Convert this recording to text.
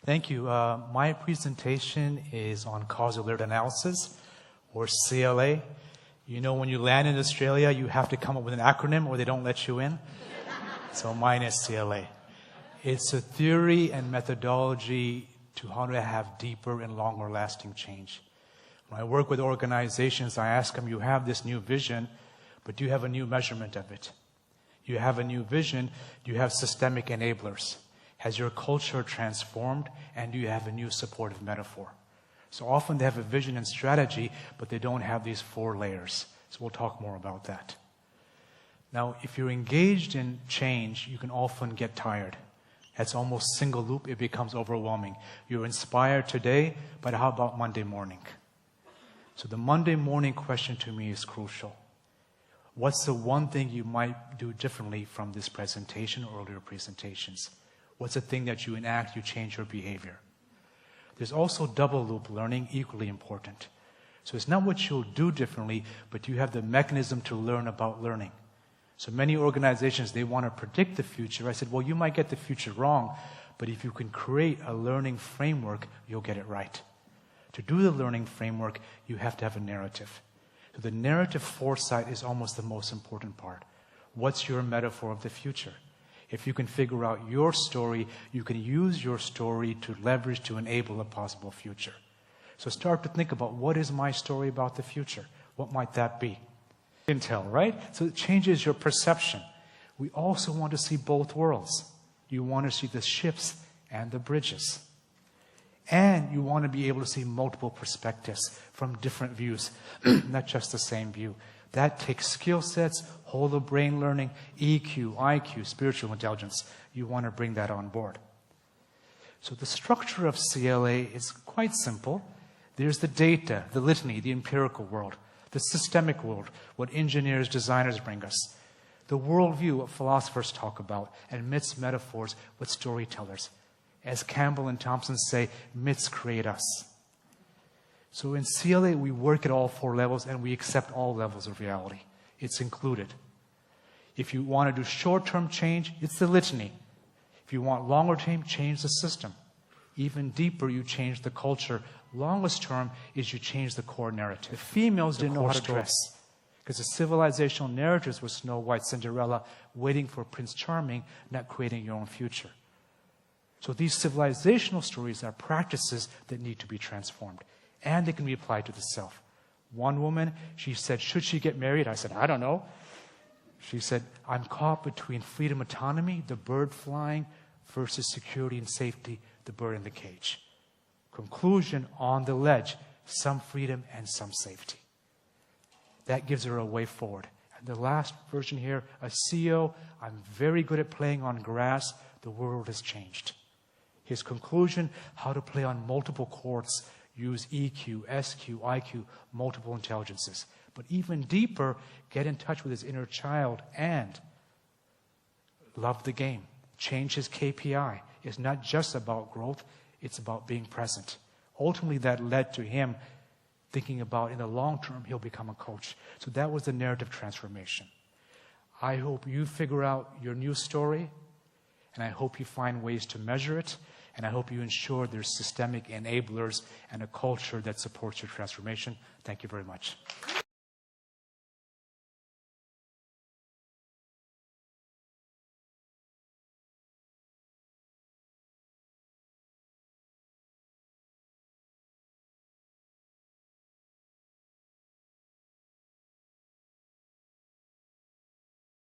Thank you. My presentation is on Causal Layered Analysis, or CLA. You know, when you land in Australia, you have to come up with an acronym or they don't let you in. So mine is CLA. It's a theory and methodology to how to have deeper and longer lasting change. When I work with organizations, I ask them, you have this new vision, but do you have a new measurement of it? You have a new vision, do you have systemic enablers? Has your culture transformed, and do you have a new supportive metaphor? So often they have a vision and strategy, but they don't have these 4 layers. So we'll talk more about that. Now, if you're engaged in change, you can often get tired. That's almost single loop. It becomes overwhelming. You're inspired today, but how about Monday morning? So the Monday morning question to me is crucial. What's the one thing you might do differently from this presentation or earlier presentations? What's the thing that you enact, you change your behavior? There's also double loop learning, equally important. So it's not what you'll do differently, but you have the mechanism to learn about learning. So many organizations, they want to predict the future. I said, well, you might get the future wrong, but if you can create a learning framework, you'll get it right. To do the learning framework, you have to have a narrative. So the narrative foresight is almost the most important part. What's your metaphor of the future? If you can figure out your story, you can use your story to leverage to enable a possible future. So start to think about, what is my story about the future? What might that be? Intel, right? So it changes your perception. We also want to see both worlds. You want to see the ships and the bridges. And you want to be able to see multiple perspectives from different views, not just the same view. That takes skill sets, whole of brain learning, EQ, IQ, spiritual intelligence. You want to bring that on board. So the structure of CLA is quite simple. There's the data, the litany, the empirical world, the systemic world, what engineers, designers bring us, the worldview, what philosophers talk about, and myths, metaphors, what storytellers. As Campbell and Thompson say, myths create us. So in CLA, we work at all 4 levels, and we accept all levels of reality. It's included. If you want to do short-term change, it's the litany. If you want longer-term, change the system. Even deeper, you change the culture. Longest term is you change the core narrative. The females didn't know how to dress, because the civilizational narratives were Snow White, Cinderella, waiting for Prince Charming, not creating your own future. So these civilizational stories are practices that need to be transformed. And they can be applied to the self. One woman, she said, should she get married? I said, I don't know. She said, I'm caught between freedom, autonomy, the bird flying, versus security and safety, the bird in the cage. Conclusion, on the ledge, some freedom and some safety. That gives her a way forward. And the last version here, a CEO, I'm very good at playing on grass. The world has changed. His conclusion, how to play on multiple courts, use EQ, SQ, IQ, multiple intelligences. But even deeper, get in touch with his inner child and love the game. Change his KPI. It's not just about growth, it's about being present. Ultimately, that led to him thinking about, in the long term, he'll become a coach. So that was the narrative transformation. I hope you figure out your new story, and I hope you find ways to measure it. And I hope you ensure there's systemic enablers and a culture that supports your transformation. Thank you very much.